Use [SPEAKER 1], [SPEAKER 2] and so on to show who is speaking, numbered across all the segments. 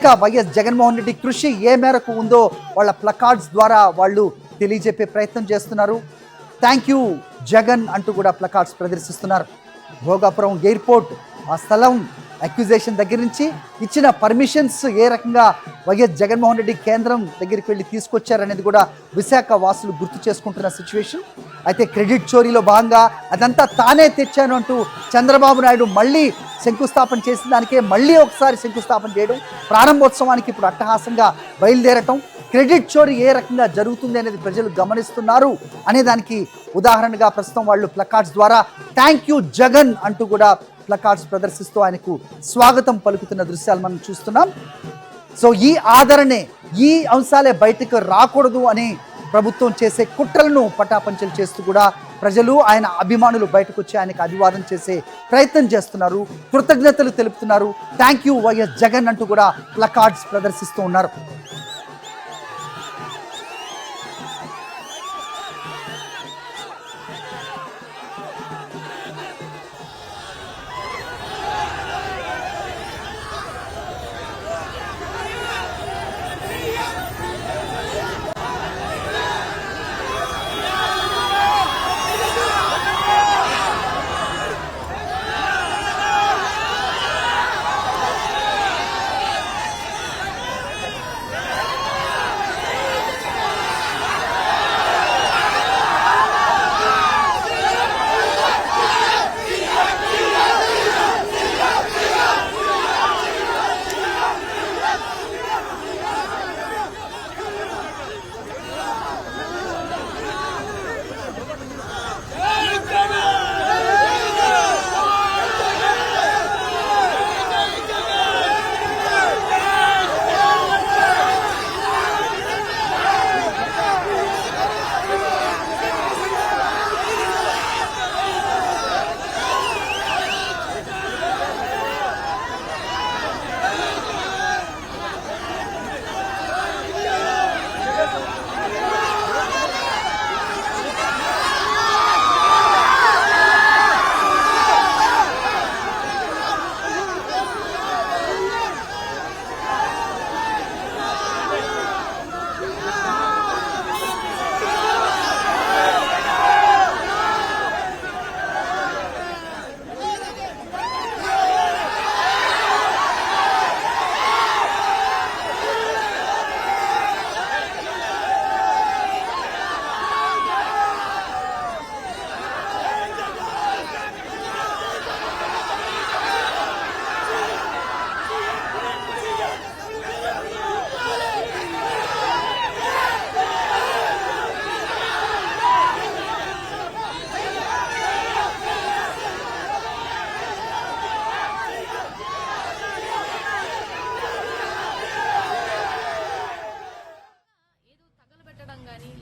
[SPEAKER 1] YS Jaganmohan Reddy కృషి ఏ మేరకు ఉందో వాళ్ళ ప్లకార్డ్స్ ద్వారా వాళ్ళు తెలియజెప్పే ప్రయత్నం చేస్తున్నారు. థ్యాంక్ యూ జగన్ అంటూ కూడా ప్లకార్డ్స్ ప్రదర్శిస్తున్నారు. భోగాపురం ఎయిర్పోర్ట్ ఆ స్థలం అక్యూజేషన్ దగ్గర నుంచి ఇచ్చిన పర్మిషన్స్ ఏ రకంగా వైఎస్ జగన్మోహన్ రెడ్డి కేంద్రం దగ్గరికి వెళ్ళి తీసుకొచ్చారనేది కూడా విశాఖ వాసులు గుర్తు చేసుకుంటున్న సిచ్యువేషన్. అయితే క్రెడిట్ చోరీలో భాగంగా అదంతా తానే తెచ్చాను అంటూ చంద్రబాబు నాయుడు మళ్ళీ శంకుస్థాపన చేసిన దానికే మళ్ళీ ఒకసారి శంకుస్థాపన చేయడం, ప్రారంభోత్సవానికి ఇప్పుడు అట్టహాసంగా బయలుదేరటం, క్రెడిట్ చోరీ ఏ రకంగా జరుగుతుంది అనేది ప్రజలు గమనిస్తున్నారు అనే దానికి ఉదాహరణగా ప్రస్తుతం వాళ్ళు ప్లకార్డ్స్ ద్వారా థ్యాంక్ యూ జగన్ అంటూ కూడా ప్లకార్డ్స్ ప్రదర్శిస్తూ ఆయనకు స్వాగతం పలుకుతున్న దృశ్యాలు మనం చూస్తున్నాం. సో ఈ ఆదరణే, ఈ అంశాలే బయటకు రాకూడదు అని ప్రభుత్వం చేసే కుట్రలను పటాపంచలు చేస్తూ కూడా ప్రజలు, ఆయన అభిమానులు బయటకు వచ్చి ఆయనకు అభివాదం చేసే ప్రయత్నం చేస్తున్నారు, కృతజ్ఞతలు తెలుపుతున్నారు. థ్యాంక్ యూ వైఎస్ జగన్ అంటూ కూడా ప్లకార్డ్స్ ప్రదర్శిస్తూ ఉన్నారు.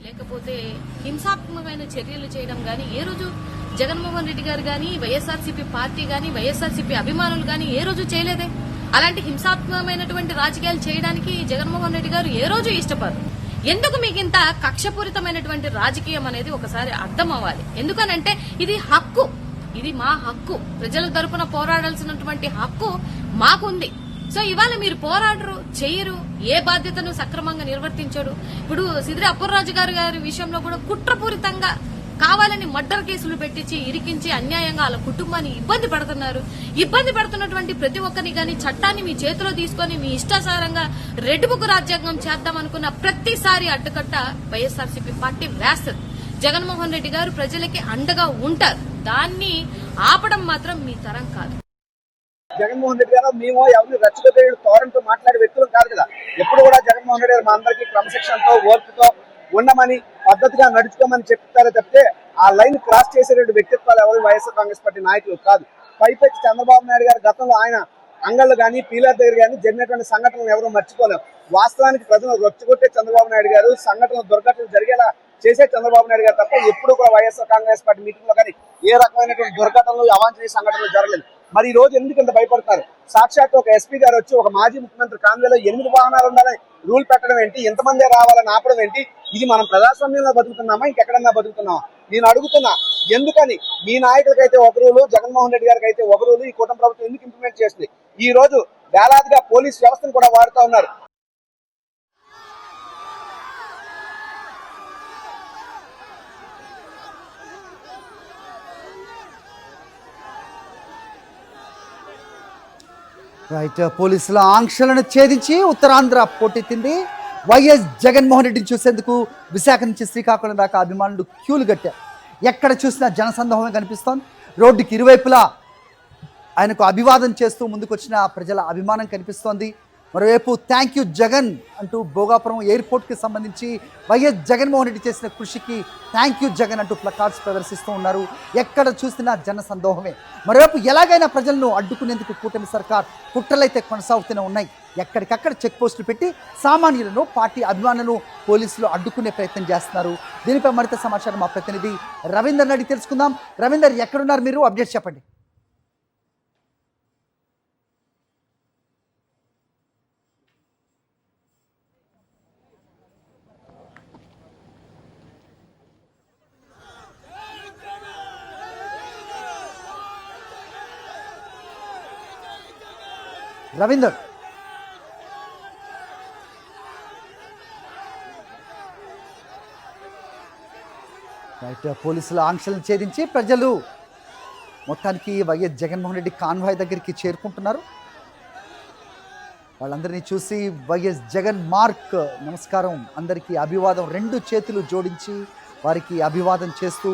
[SPEAKER 2] లేకపోతే హింసాత్మకమైన చర్యలు చేయడం గానీ ఏ రోజు జగన్మోహన్ రెడ్డి గారు గానీ, వైఎస్ఆర్సీపీ పార్టీ గానీ, వైఎస్ఆర్సీపీ అభిమానులు గానీ ఏ రోజు చేయలేదే. అలాంటి హింసాత్మకమైనటువంటి రాజకీయాలు చేయడానికి జగన్మోహన్ రెడ్డి గారు ఏ రోజు ఇష్టపడరు. ఎందుకు మీకు ఇంత కక్షపూరితమైనటువంటి రాజకీయం అనేది ఒకసారి అర్థం అవ్వాలి. ఎందుకనంటే ఇది హక్కు, ఇది మా హక్కు, ప్రజల తరపున పోరాడాల్సినటువంటి హక్కు మాకుంది. సో ఇవాళ మీరు పోరాడరు, చెయ్యరు, ఏ బాధ్యతను సక్రమంగా నిర్వర్తించడు. ఇప్పుడు సిద్రి అప్పర్రాజు గారి విషయంలో కూడా కుట్రపూరితంగా కావాలని మర్డర్ కేసులు పెట్టించి ఇరికించి అన్యాయంగా వాళ్ళ కుటుంబాన్ని ఇబ్బంది పడుతున్నారు. ఇబ్బంది పడుతున్నటువంటి ప్రతి ఒక్కరిని గాని చట్టాన్ని మీ చేతిలో తీసుకుని మీ ఇష్టాసారంగా రెడ్ బుక్ రాజ్యాంగం చేద్దామనుకున్న ప్రతిసారి అడ్డుకట్ట వైఎస్ఆర్సీపీ పార్టీ వేస్తుంది. జగన్మోహన్ రెడ్డి గారు ప్రజలకి అండగా ఉంటారు. దాన్ని ఆపడం మాత్రం మీ తరం కాదు.
[SPEAKER 3] జగన్మోహన్ రెడ్డి గారు మేము ఎవరిని రచ్చగొట్టేడు తోరణతో మాట్లాడే వ్యక్తులు కాదు కదా. ఎప్పుడు కూడా జగన్మోహన్ రెడ్డి గారు మా అందరికీ క్రమశిక్షణతో, ఓర్పుతో ఉండమని, పద్ధతిగా నడుచుకోమని చెప్తారే తప్పితే ఆ లైన్ క్రాస్ చేసేటువంటి వ్యక్తిత్వాలు ఎవరు వైఎస్ఆర్ కాంగ్రెస్ పార్టీ నాయకులు కాదు. పైపెచ్చి చంద్రబాబు నాయుడు గారు గతంలో ఆయన అంగళ్ళు కానీ, పీలర్ దగ్గర కానీ జరిగినటువంటి సంఘటనలు ఎవరు మర్చిపోలేము. వాస్తవానికి ప్రజలు రచ్చగొట్టే చంద్రబాబు నాయుడు గారు, సంఘటనలు, దుర్ఘటనలు జరిగేలా చేసే చంద్రబాబు నాయుడు గారు తప్ప ఎప్పుడు కూడా వైఎస్ఆర్ కాంగ్రెస్ పార్టీ మీటింగ్ లో కానీ ఏ రకమైనటువంటి దుర్ఘటనలు, అవాంఛనీయ సంఘటనలు జరగలేదు. మరి ఈ రోజు ఎందుకు ఇంత భయపడతారు? సాక్షాత్ ఒక ఎస్పీ గారు వచ్చి ఒక మాజీ ముఖ్యమంత్రి కాన్వేలో 8 వాహనాలు ఉండాలని రూల్ పెట్టడం ఏంటి? ఎంతమంది రావాలని ఆపడం ఏంటి? ఇది మనం ప్రజాస్వామ్యంలో బతుకుతున్నామా, ఇంకెక్కడన్నా బతుకుతున్నామా? నేను అడుగుతున్నా, ఎందుకని మీ నాయకులకైతే ఒక రూలు, జగన్మోహన్ రెడ్డి గారికి అయితే ఒక రూలు, ఈ కూటమి ప్రభుత్వం ఎందుకు ఇంప్లిమెంట్ చేస్తుంది? ఈ రోజు వేలాదిగా పోలీస్ వ్యవస్థను కూడా వాడుతూ ఉన్నారు.
[SPEAKER 1] రైట్, పోలీసుల ఆంక్షలను ఛేదించి ఉత్తరాంధ్ర పోటెత్తింది. వైఎస్ జగన్మోహన్ రెడ్డిని చూసేందుకు విశాఖ నుంచి శ్రీకాకుళం దాకా అభిమానులు క్యూలు కట్టారు. ఎక్కడ చూసినా జనసందోహమే కనిపిస్తోంది. రోడ్డుకి ఇరువైపులా ఆయనకు అభివాదం చేస్తూ ముందుకొచ్చిన ప్రజల అభిమానం కనిపిస్తోంది. మరోవైపు థ్యాంక్ యూ జగన్ అంటూ భోగాపురం ఎయిర్పోర్ట్కి సంబంధించి వైఎస్ జగన్మోహన్ రెడ్డి చేసిన కృషికి థ్యాంక్ యూ జగన్ అంటూ ప్లకార్డ్స్ ప్రదర్శిస్తూ ఉన్నారు. ఎక్కడ చూసినా జన సందోహమే. మరోవైపు ఎలాగైనా ప్రజలను అడ్డుకునేందుకు కూటమి సర్కార్ కుట్రలైతే కొనసాగుతూనే ఉన్నాయి. ఎక్కడికక్కడ చెక్ పోస్టులు పెట్టి సామాన్యులను, పార్టీ అభిమానులను పోలీసులు అడ్డుకునే ప్రయత్నం చేస్తున్నారు. దీనిపై మరింత సమాచారం మా ప్రతినిధి రవీందర్ అడిగి తెలుసుకుందాం. రవీందర్, ఎక్కడున్నారు మీరు? అప్డేట్ చెప్పండి. రవీందర్, రైట్, పోలీసుల ఆంక్షలను ఛేదించి ప్రజలు మొత్తానికి వైఎస్ జగన్మోహన్ రెడ్డి కాన్వాయ్ దగ్గరికి చేరుకుంటున్నారు. వాళ్ళందరినీ చూసి వైఎస్ జగన్ మార్క్ నమస్కారం, అందరికీ అభివాదం, రెండు చేతులు జోడించి వారికి అభివాదం చేస్తూ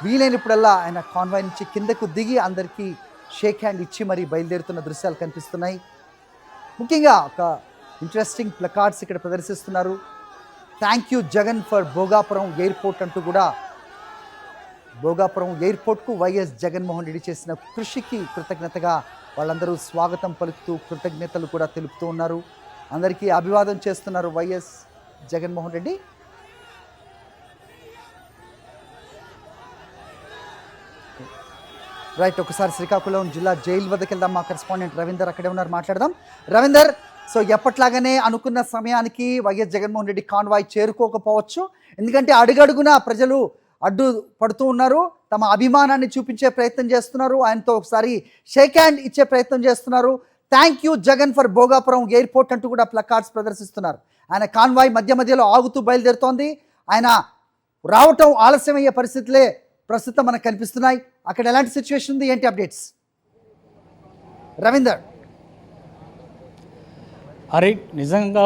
[SPEAKER 1] వీలైనప్పుడల్లా ఆయన కాన్వాయ్ నుంచి కిందకు దిగి అందరికీ షేక్ హ్యాండ్ ఇచ్చి మరీ బయలుదేరుతున్న దృశ్యాలు కనిపిస్తున్నాయి. ముఖ్యంగా ఒక ఇంట్రెస్టింగ్ ప్లకార్డ్స్ ఇక్కడ ప్రదర్శిస్తున్నారు. Thank you Jagan for Bhogapuram airport అంటూ కూడా భోగాపురం ఎయిర్పోర్ట్కు వైఎస్ జగన్మోహన్ రెడ్డి చేసిన కృషికి కృతజ్ఞతగా వాళ్ళందరూ స్వాగతం పలుకుతూ కృతజ్ఞతలు కూడా తెలుపుతూ ఉన్నారు. అందరికీ అభివాదం చేస్తున్నారు వైఎస్ జగన్మోహన్ రెడ్డి. రైట్, ఒకసారి శ్రీకాకుళం జిల్లా జైలు వద్దకు వెళ్దాం. మా కరెస్పాండెంట్ రవీందర్ అక్కడే ఉన్నారు, మాట్లాడదాం. రవీందర్, సో ఎప్పట్లాగానే అనుకున్న సమయానికి వైఎస్ జగన్మోహన్ రెడ్డి కాన్వాయ్ చేరుకోకపోవచ్చు. ఎందుకంటే అడుగడుగునా ప్రజలు అడ్డు పడుతూ ఉన్నారు, తమ అభిమానాన్ని చూపించే ప్రయత్నం చేస్తున్నారు, ఆయనతో ఒకసారి షేక్ హ్యాండ్ ఇచ్చే ప్రయత్నం చేస్తున్నారు. Thank you Jagan for Bhogapuram airport అంటూ కూడా ప్లకార్డ్స్ ప్రదర్శిస్తున్నారు. ఆయన కాన్వాయ్ మధ్య మధ్యలో ఆగుతూ బయలుదేరుతోంది. ఆయన రావటం ఆలస్యమయ్యే పరిస్థితులే ప్రస్తుతం మనకు కనిపిస్తున్నాయి. అక్కడ ఎలాంటి సిచ్యువేషన్ ఉంది, ఏంటి అప్డేట్స్? రవీందర్.
[SPEAKER 4] హరి, నిజంగా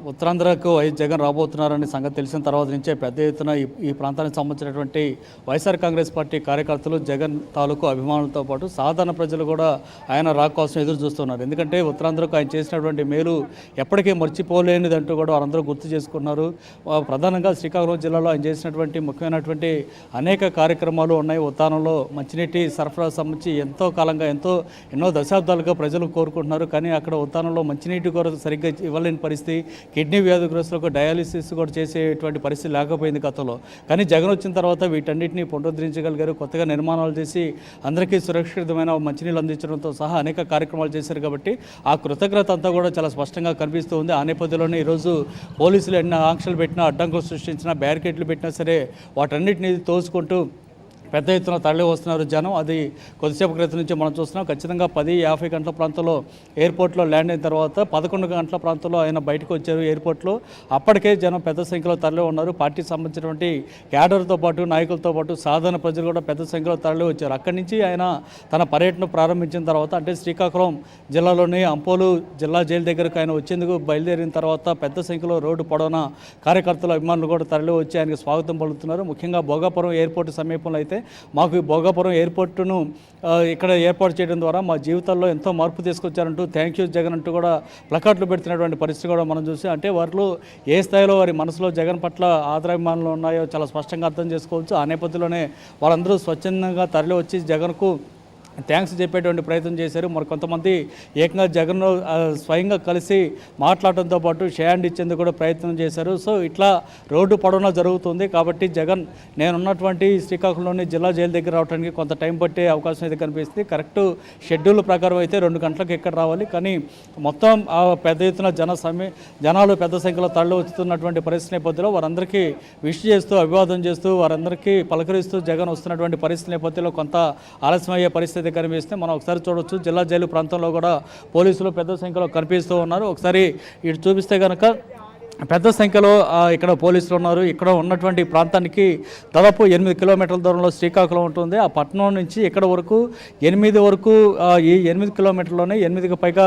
[SPEAKER 4] ఉత్తరాంధ్రకు వైఎస్ జగన్ రాబోతున్నారని సంగతి తెలిసిన తర్వాత నుంచే పెద్ద ఎత్తున ఈ ప్రాంతానికి సంబంధించినటువంటి వైఎస్ఆర్ కాంగ్రెస్ పార్టీ కార్యకర్తలు, జగన్ తాలూకు అభిమానులతో పాటు సాధారణ ప్రజలు కూడా ఆయన రాకోసం ఎదురు చూస్తున్నారు. ఎందుకంటే ఉత్తరాంధ్రకు ఆయన చేసినటువంటి మేలు ఎప్పటికీ మర్చిపోలేనిదంటూ కూడా వారందరూ గుర్తు చేసుకున్నారు. ప్రధానంగా శ్రీకాకుళం జిల్లాలో ఆయన చేసినటువంటి ముఖ్యమైనటువంటి అనేక కార్యక్రమాలు ఉన్నాయి. ఉత్తానంలో మంచినీటి సరఫరా సంబంధించి ఎంతో కాలంగా ఎన్నో దశాబ్దాలుగా ప్రజలు కోరుకుంటున్నారు. కానీ అక్కడ ఉత్తానంలో మంచినీటి కొరకు సరిగ్గా ఇవ్వలేని పరిస్థితి, కిడ్నీ వ్యాధిగ్రస్తులకు డయాలిసిస్ కూడా చేసేటువంటి పరిస్థితి లేకపోయింది గతంలో. కానీ జగన్ వచ్చిన తర్వాత వీటన్నిటిని పునరుద్ధరించగలిగారు. కొత్తగా నిర్మాణాలు చేసి అందరికీ సురక్షితమైన మంచినీళ్ళు అందించడంతో సహా అనేక కార్యక్రమాలు చేశారు. కాబట్టి ఆ కృతజ్ఞత అంతా కూడా చాలా స్పష్టంగా కనిపిస్తూ ఉంది. ఆ నేపథ్యంలోనే ఈరోజు పోలీసులు ఎన్ని ఆంక్షలు పెట్టినా, అడ్డంకులు సృష్టించినా, బ్యారికేడ్లు పెట్టినా సరే వాటన్నిటిని తోసుకుంటూ పెద్ద ఎత్తున తరలి వస్తున్నారు జనం. అది కొద్దిసేపు క్రితం నుంచి మనం చూస్తున్నాం. ఖచ్చితంగా 10:50 గంటల ప్రాంతంలో ఎయిర్పోర్ట్లో ల్యాండ్ అయిన తర్వాత 11 గంటల ప్రాంతంలో ఆయన బయటకు వచ్చారు ఎయిర్పోర్ట్లో. అప్పటికే జనం పెద్ద సంఖ్యలో తరలి ఉన్నారు. పార్టీకి సంబంధించినటువంటి క్యాడర్తో పాటు, నాయకులతో పాటు సాధారణ ప్రజలు కూడా పెద్ద సంఖ్యలో తరలి వచ్చారు. అక్కడి నుంచి ఆయన తన పర్యటన ప్రారంభించిన తర్వాత, అంటే శ్రీకాకుళం జిల్లాలోని అంపోలు జిల్లా జైలు దగ్గరకు ఆయన వచ్చేందుకు బయలుదేరిన తర్వాత పెద్ద సంఖ్యలో రోడ్డు పొడవున కార్యకర్తలు, అభిమానులు కూడా తరలి వచ్చి ఆయనకు స్వాగతం పలుకుతున్నారు. ముఖ్యంగా భోగాపురం ఎయిర్పోర్ట్ సమీపంలో అయితే మాకు ఈ భోగాపురం ఎయిర్పోర్టును ఇక్కడ ఏర్పాటు చేయడం ద్వారా మా జీవితాల్లో ఎంతో మార్పు తీసుకొచ్చారంటూ థ్యాంక్ యూ జగన్ అంటూ కూడా ప్లకార్డులు పెడుతున్నటువంటి పరిస్థితి కూడా మనం చూసి, అంటే వారిలో ఏ స్థాయిలో వారి మనసులో జగన్ పట్ల ఆదరాభిమానాలు ఉన్నాయో చాలా స్పష్టంగా అర్థం చేసుకోవచ్చు. ఆ నేపథ్యంలోనే వాళ్ళందరూ స్వచ్ఛందంగా తరలి వచ్చి జగన్కు థ్యాంక్స్ చెప్పేటువంటి ప్రయత్నం చేశారు. మరి కొంతమంది ఏకంగా జగన్ స్వయంగా కలిసి మాట్లాడటంతో పాటు షేండ్ ఇచ్చేందుకు కూడా ప్రయత్నం చేశారు. సో ఇట్లా రోడ్డు పొడవునా జరుగుతుంది. కాబట్టి జగన్ నేనున్నటువంటి శ్రీకాకుళంలోని జిల్లా జైలు దగ్గర రావడానికి కొంత టైం పట్టే అవకాశం అయితే కనిపిస్తుంది. కరెక్ట్ షెడ్యూల్ ప్రకారం అయితే 2 గంటలకు ఇక్కడ రావాలి. కానీ మొత్తం పెద్ద ఎత్తున జనాలు పెద్ద సంఖ్యలో తరలి వస్తున్నటువంటి పరిస్థితి నేపథ్యంలో వారందరికీ విష్ చేస్తూ, అభివాదం చేస్తూ, వారందరికీ పలకరిస్తూ జగన్ వస్తున్నటువంటి పరిస్థితి నేపథ్యంలో కొంత ఆలస్యమయ్యే పరిస్థితి అయితే కనిపిస్తుంది. మనం ఒకసారి చూడొచ్చు, జిల్లా జైలు ప్రాంతంలో కూడా పోలీసులు పెద్ద సంఖ్యలో కనిపిస్తూ ఉన్నారు. ఒకసారి ఇటు చూపిస్తే కనుక పెద్ద సంఖ్యలో ఇక్కడ పోలీసులు ఉన్నారు. ఇక్కడ ఉన్నటువంటి ప్రాంతానికి దాదాపు 8 కిలోమీటర్ల దూరంలో శ్రీకాకుళం ఉంటుంది. ఆ పట్టణం నుంచి ఇక్కడ వరకు 8 వరకు ఈ 8 కిలోమీటర్లోనే 8కి పైగా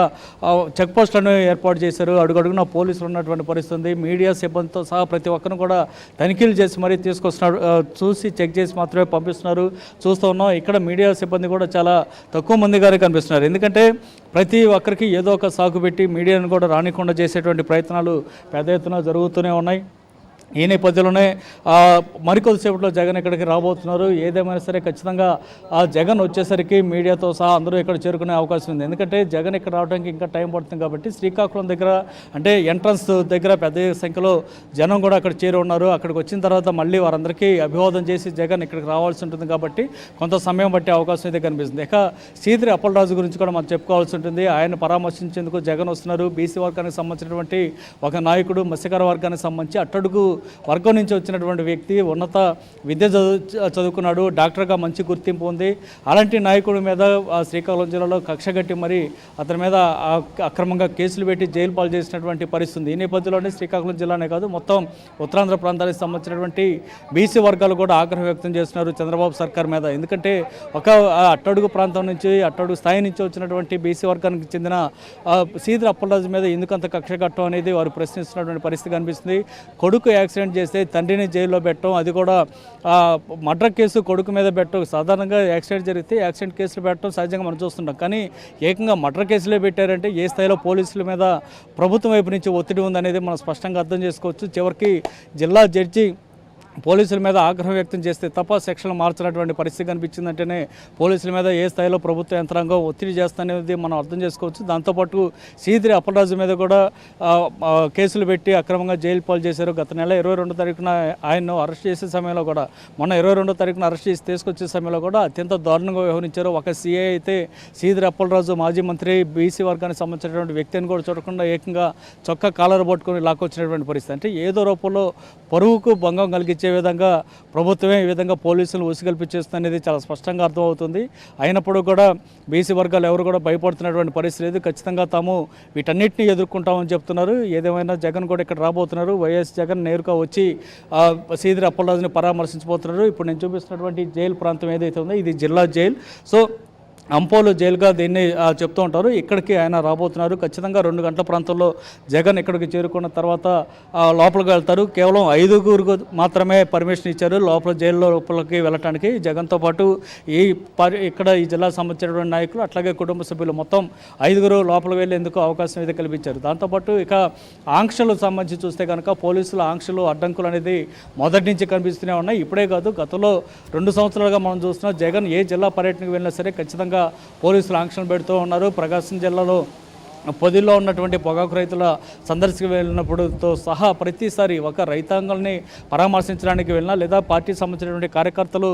[SPEAKER 4] చెక్ పోస్టులను ఏర్పాటు చేశారు. అడుగడుగున పోలీసులు ఉన్నటువంటి పరిస్థితి. మీడియా సిబ్బందితో సహా ప్రతి ఒక్కరిని కూడా తనిఖీలు చేసి మరీ తీసుకొస్తున్నారు. చూసి చెక్ చేసి మాత్రమే పంపిస్తున్నారు. చూస్తూ ఉన్నాం ఇక్కడ మీడియా సిబ్బంది కూడా చాలా తక్కువ మందిగానే కనిపిస్తున్నారు. ఎందుకంటే ప్రతి ఒక్కరికి ఏదో ఒక సాకు పెట్టి మీడియాను కూడా రానికుండా చేసేటువంటి ప్రయత్నాలు పెద్ద ఎత్తున జరుగుతూనే ఉన్నాయి. ఈ నేపథ్యంలోనే మరికొద్దిసేపట్లో జగన్ ఇక్కడికి రాబోతున్నారు. ఏదేమైనా సరే ఖచ్చితంగా జగన్ వచ్చేసరికి మీడియాతో సహా అందరూ ఇక్కడ చేరుకునే అవకాశం ఉంది. ఎందుకంటే జగన్ ఇక్కడ రావడానికి ఇంకా టైం పడుతుంది కాబట్టి శ్రీకాకుళం దగ్గర అంటే ఎంట్రన్స్ దగ్గర పెద్ద సంఖ్యలో జనం కూడా అక్కడ చేరి ఉన్నారు. అక్కడికి వచ్చిన తర్వాత మళ్ళీ వారందరికీ అభివాదం చేసి జగన్ ఇక్కడికి రావాల్సి ఉంటుంది కాబట్టి కొంత సమయం పట్టే అవకాశం అయితే కనిపిస్తుంది. ఇక సీదిరి అప్పలరాజు గురించి కూడా మనం చెప్పుకోవాల్సి ఉంటుంది. ఆయన పరామర్శించేందుకు జగన్ వస్తున్నారు. బీసీ వర్గానికి సంబంధించినటువంటి ఒక నాయకుడు, మత్స్యకార వర్గానికి సంబంధించి అట్టడుగు వర్గం నుంచి వచ్చినటువంటి వ్యక్తి, ఉన్నత విద్య చదువుకున్నాడు, డాక్టర్గా మంచి గుర్తింపు ఉంది. అలాంటి నాయకుడి మీద శ్రీకాకుళం జిల్లాలో కక్షగట్టి మరి అతని మీద అక్రమంగా కేసులు పెట్టి జైలు పాలు చేసినటువంటి పరిస్థితి. ఈ నేపథ్యంలోనే శ్రీకాకుళం జిల్లానే కాదు మొత్తం ఉత్తరాంధ్ర ప్రాంతానికి సంబంధించినటువంటి బీసీ వర్గాలు కూడా ఆగ్రహం వ్యక్తం చేస్తున్నారు చంద్రబాబు సర్కార్ మీద. ఎందుకంటే ఒక అట్టడుగు ప్రాంతం నుంచి, అట్టడుగు స్థాయి నుంచి వచ్చినటువంటి బీసీ వర్గానికి చెందిన సీదిరి అప్పలరాజు మీద ఎందుకంత కక్షగట్టం అనేది వారు ప్రశ్నిస్తున్నటువంటి పరిస్థితి కనిపిస్తుంది. కొడుకు యాక్సిడెంట్ చేస్తే తండ్రిని జైల్లో పెట్టడం, అది కూడా మర్డర్ కేసు కొడుకు మీద పెట్టడం. సాధారణంగా యాక్సిడెంట్ జరిగితే యాక్సిడెంట్ కేసులు పెట్టడం సహజంగా మనం చూస్తుంటాం. కానీ ఏకంగా మర్డర్ కేసులే పెట్టారంటే ఏ స్థాయిలో పోలీసుల మీద ప్రభుత్వం వైపు నుంచి ఒత్తిడి ఉందనేది మనం స్పష్టంగా అర్థం చేసుకోవచ్చు. చివరికి జిల్లా జడ్జి పోలీసుల మీద ఆగ్రహం వ్యక్తం చేస్తే తప్ప సెక్షన్లు మార్చినటువంటి పరిస్థితి కనిపించిందంటేనే పోలీసుల మీద ఏ స్థాయిలో ప్రభుత్వ యంత్రాంగం ఒత్తిడి చేస్తనేది మనం అర్థం చేసుకోవచ్చు. దాంతోపాటు సీదిరి అప్పలరాజు మీద కూడా కేసులు పెట్టి అక్రమంగా జైలు పాలు చేశారు. గత నెల 22వ తారీఖున ఆయన్ను అరెస్ట్ చేసే సమయంలో కూడా, మొన్న 22వ తారీఖున అరెస్ట్ చేసి తీసుకొచ్చే సమయంలో కూడా అత్యంత దారుణంగా వ్యవహరించారు. ఒక సీఐ అయితే సీదిరి అప్పలరాజు మాజీ మంత్రి, బీసీ వర్గానికి సంబంధించినటువంటి వ్యక్తిని కూడా చూడకుండా ఏకంగా చొక్కా కాలర్ పట్టుకొని లాక్కొచ్చినటువంటి పరిస్థితి. అంటే ఏదో రూపంలో పరువుకు భంగం కలిగించే విధంగా ప్రభుత్వమే ఈ విధంగా పోలీసులు ఉసిగల్పించేస్తుంది అనేది చాలా స్పష్టంగా అర్థమవుతుంది. అయినప్పుడు కూడా బీసీ వర్గాలు ఎవరు కూడా భయపడుతున్నటువంటి పరిస్థితి లేదు. ఖచ్చితంగా తాము వీటన్నిటిని ఎదుర్కొంటామని చెప్తున్నారు. ఏదేమైనా జగన్ కూడా ఇక్కడ రాబోతున్నారు. వైఎస్ జగన్ నేరుగా వచ్చి సీదిరి అప్పలరాజుని పరామర్శించబోతున్నారు. ఇప్పుడు నేను చూపిస్తున్నటువంటి జైలు ప్రాంతం ఏదైతే ఉందో ఇది జిల్లా జైలు. సో అంపోలు జైలుగా దీన్ని చెప్తూ ఉంటారు. ఇక్కడికి ఆయన రాబోతున్నారు. ఖచ్చితంగా 2 గంటల ప్రాంతంలో జగన్ ఇక్కడికి చేరుకున్న తర్వాత లోపలికి వెళ్తారు. కేవలం 5గురికి మాత్రమే పర్మిషన్ ఇచ్చారు లోపల జైల్లో లోపలికి వెళ్ళటానికి. జగన్తో పాటు ఇక్కడ ఈ జిల్లాకు సంబంధించినటువంటి నాయకులు అట్లాగే కుటుంబ సభ్యులు మొత్తం 5గురు లోపలికి వెళ్ళేందుకు అవకాశం అయితే కల్పించారు. దాంతోపాటు ఇక ఆంక్షలకు సంబంధించి చూస్తే కనుక పోలీసుల ఆంక్షలు, అడ్డంకులు అనేది మొదటి నుంచి కనిపిస్తూనే ఉన్నాయి. ఇప్పుడే కాదు, గతంలో 2 సంవత్సరాలుగా మనం చూస్తున్నాం. జగన్ ఏ జిల్లా పర్యటనకు వెళ్ళినా సరే ఖచ్చితంగా పోలీసులు ఆంక్షలు పెడుతూ ఉన్నారు. ప్రకాశం జిల్లాలో పొదిలో ఉన్నటువంటి పొగాకు రైతుల సందర్శనకు వెళ్ళినప్పుడుతో సహా ప్రతిసారి ఒక రైతాంగాల్ని పరామర్శించడానికి వెళ్ళినా లేదా పార్టీకి సంబంధించినటువంటి కార్యకర్తలు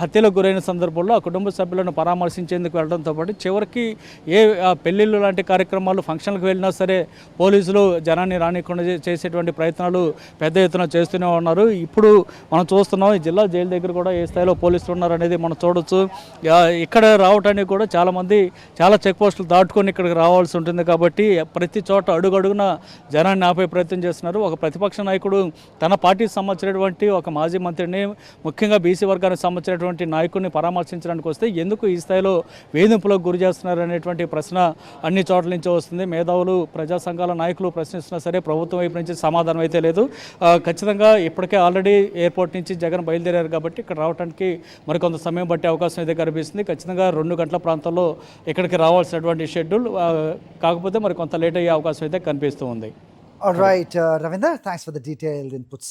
[SPEAKER 4] హత్యలకు గురైన సందర్భంలో ఆ కుటుంబ సభ్యులను పరామర్శించేందుకు వెళ్ళడంతో పాటు చివరికి ఏ పెళ్లిళ్ళు లాంటి కార్యక్రమాలు, ఫంక్షన్లకు వెళ్ళినా సరే పోలీసులు జనాన్ని రానికుండా చేసేటువంటి ప్రయత్నాలు పెద్ద ఎత్తున చేస్తూనే ఉన్నారు. ఇప్పుడు మనం చూస్తున్నాం ఈ జిల్లా జైలు దగ్గర కూడా ఏ స్థాయిలో పోలీసులు ఉన్నారనేది మనం చూడొచ్చు. ఇక్కడ రావడానికి కూడా చాలామంది చాలా చెక్ పోస్టులు దాటుకొని ఇక్కడికి రావాల్సి ఉంటుంది కాబట్టి ప్రతి చోట అడుగడుగున జనాన్ని ఆపే ప్రయత్నం చేస్తున్నారు. ఒక ప్రతిపక్ష నాయకుడు తన పార్టీకి సంబంధించినటువంటి ఒక మాజీ మంత్రిని, ముఖ్యంగా బీసీ వర్గానికి సంబంధించినటువంటి నాయకుడిని పరామర్శించడానికి వస్తే ఎందుకు ఈ స్థాయిలో వేధింపులకు గురి చేస్తున్నారు అనేటువంటి ప్రశ్న అన్ని చోట్ల నుంచి వస్తుంది. మేధావులు, ప్రజా సంఘాల నాయకులు ప్రశ్నిస్తున్నా సరే ప్రభుత్వం వైపు నుంచి సమాధానం అయితే లేదు. ఖచ్చితంగా ఇప్పటికే ఆల్రెడీ ఎయిర్పోర్ట్ నుంచి జగన్ బయలుదేరారు కాబట్టి ఇక్కడ రావడానికి మరికొంత సమయం పట్టే అవకాశం అయితే కనిపిస్తుంది. ఖచ్చితంగా 2 గంటల ప్రాంతంలో ఇక్కడికి రావాల్సినటువంటి షెడ్యూల్, కాకపోతే మరి కొంత లేట్ అయ్యే అవకాశం అయితే కనిపిస్తూ ఉంది.
[SPEAKER 1] All right, Ravinder, thanks for the detailed inputs.